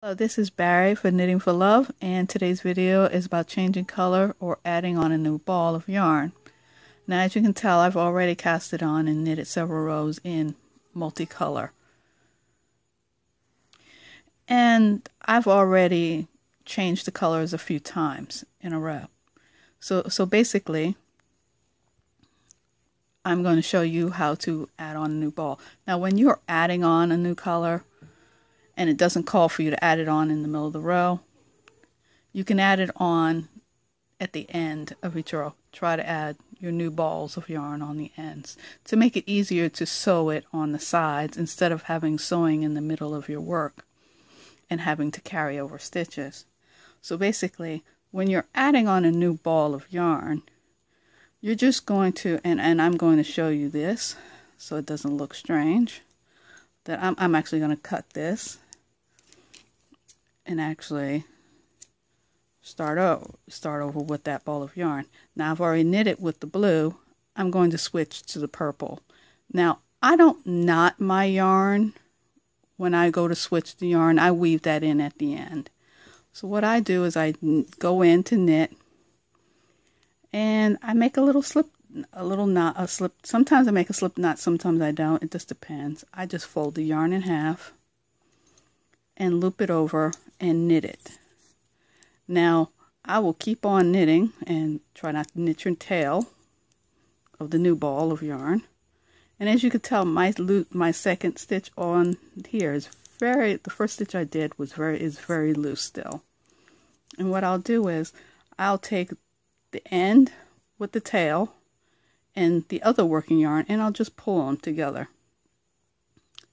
Hello, this is Barry for Knitting for Love, and today's video is about changing color or adding on a new ball of yarn. Now, as you can tell, I've already cast it on and knitted several rows in multicolor. And I've already changed the colors a few times in a row. So basically, I'm going to show you how to add on a new ball. Now, when you're adding on a new color, and it doesn't call for you to add it on in the middle of the row, you can add it on at the end of each row. Try to add your new balls of yarn on the ends to make it easier to sew it on the sides instead of having sewing in the middle of your work and having to carry over stitches. So basically, when you're adding on a new ball of yarn, you're just going to, and I'm going to show you this so it doesn't look strange, that I'm actually going to cut this and actually start over with that ball of yarn. Now I've already knit it with the blue. I'm going to switch to the purple. Now I don't knot my yarn when I go to switch the yarn. I weave that in at the end. So what I do is I go in to knit and I make a little slip, a little knot, a slip. Sometimes I make a slip knot, sometimes I don't. It just depends. I just fold the yarn in half and loop it over and knit it. Now I will keep on knitting and try not to knit your tail of the new ball of yarn. And as you can tell, my second stitch on here is the first stitch I did is very loose still. And what I'll do is I'll take the end with the tail and the other working yarn, and I'll just pull them together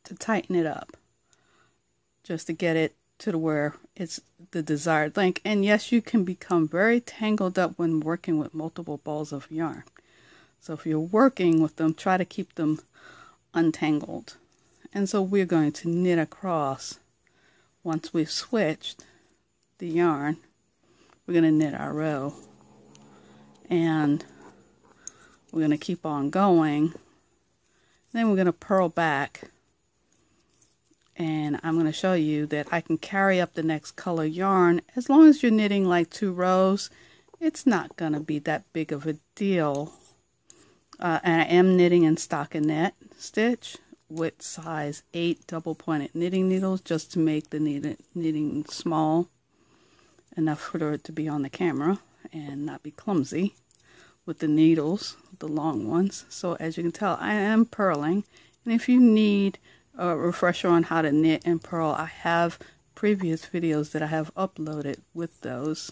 to tighten it up, just to get it to where it's the desired length. And yes, you can become very tangled up when working with multiple balls of yarn. So if you're working with them, try to keep them untangled. And so we're going to knit across. Once we've switched the yarn, we're going to knit our row. And we're going to keep on going. Then we're going to purl back. And I'm going to show you that I can carry up the next color yarn. As long as you're knitting like 2 rows, it's not going to be that big of a deal. And I am knitting in stockinette stitch with size 8 double-pointed knitting needles, just to make the knitting small enough for it to be on the camera and not be clumsy with the needles, the long ones. So as you can tell, I am purling. And if you need a refresher on how to knit and purl, I have previous videos that I have uploaded with those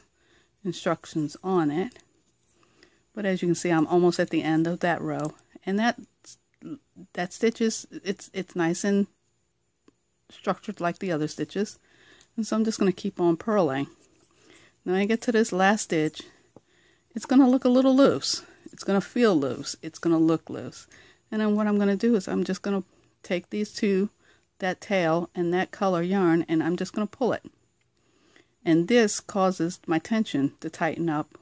instructions on it. But as you can see, I'm almost at the end of that row, and that stitch is it's nice and structured like the other stitches. And so I'm just going to keep on purling. Now I get to this last stitch, it's going to look a little loose. It's going to feel loose. It's going to look loose. And then what I'm going to do is I'm just going to take these two, that tail and that color yarn, and I'm just going to pull it. And this causes my tension to tighten up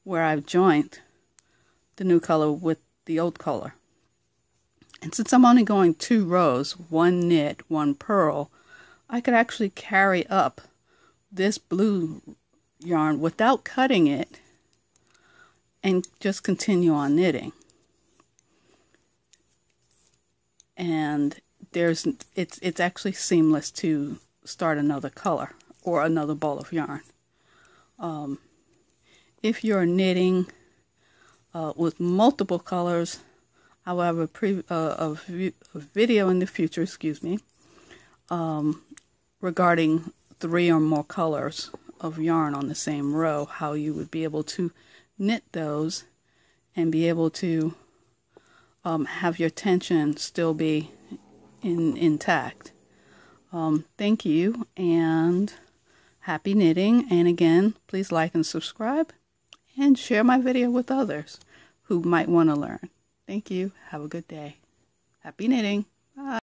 where I've joined the new color with the old color. And since I'm only going 2 rows, 1 knit, 1 purl, I could actually carry up this blue yarn without cutting it and just continue on knitting. And it's actually seamless to start another color or another ball of yarn. If you're knitting with multiple colors, I will have a video in the future, regarding 3 or more colors of yarn on the same row, how you would be able to knit those and be able to have your tension still be intact. Thank you, and happy knitting. And again, please like and subscribe and share my video with others who might want to learn. Thank you. Have a good day. Happy knitting. Bye.